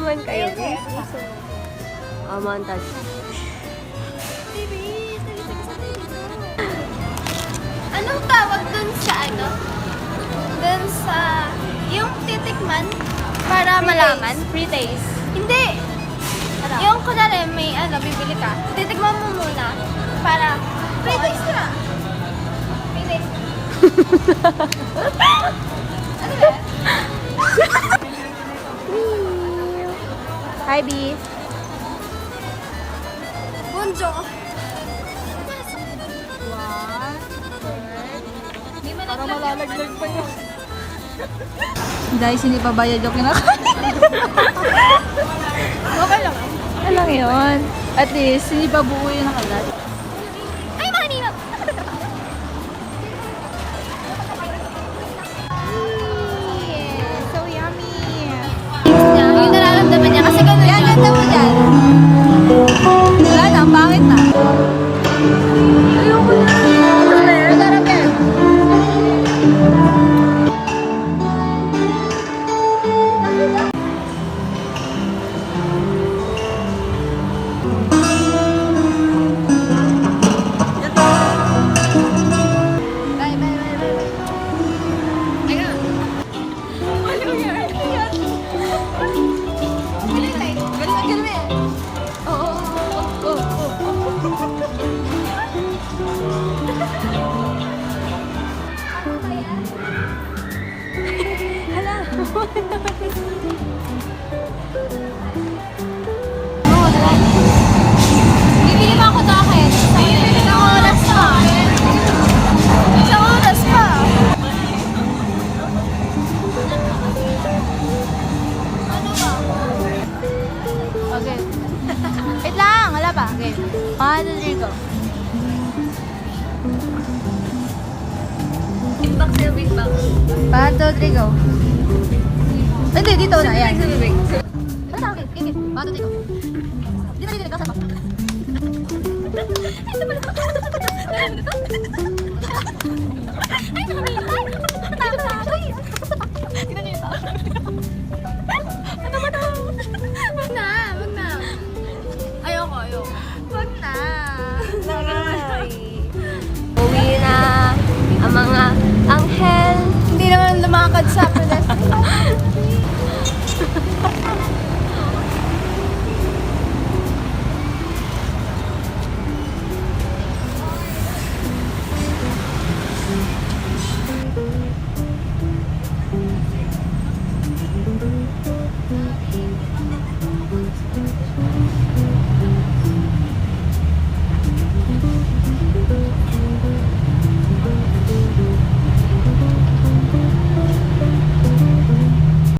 naman kayo. Montage. Anong tawag dun sa ano? Dun sa... Yung titikman para malaman? Free taste. Hindi! Ano? Yung kunwari may ano, bibili ka. Titikman mo muna para... Free taste na! Free taste. Ano ba? Hi, B. Bonjour! Para malalaglag pa yun. Guys, hindi pa bayad yung kinakain. Okay lang. Ano lang yun? At least, hindi pa buo yung nakalat. Ay, mga ninap! So yummy! Yung nararamdaman niya kasi gano'n Yan, siya. ganda mo dyan. Wala na, ang pangit na. Ayoko na. Masarap yan. Bibili pa ako dahil. Isang oras pa. Isang oras pa. Ano ba? Okay. Wait lang, wala pa. Okay. 1, 2, 3, go. Big box na big box. 1, 2, 3, go. Hindi, dito na. Ayan. Big. Ano sa akin? Kikit. 1, 2, 3, go. Di ba dito? Saan ba? Wag na, wag na. Ayoko. Wag na. Uwi na ang mga anghel. Hindi naman lumakad sa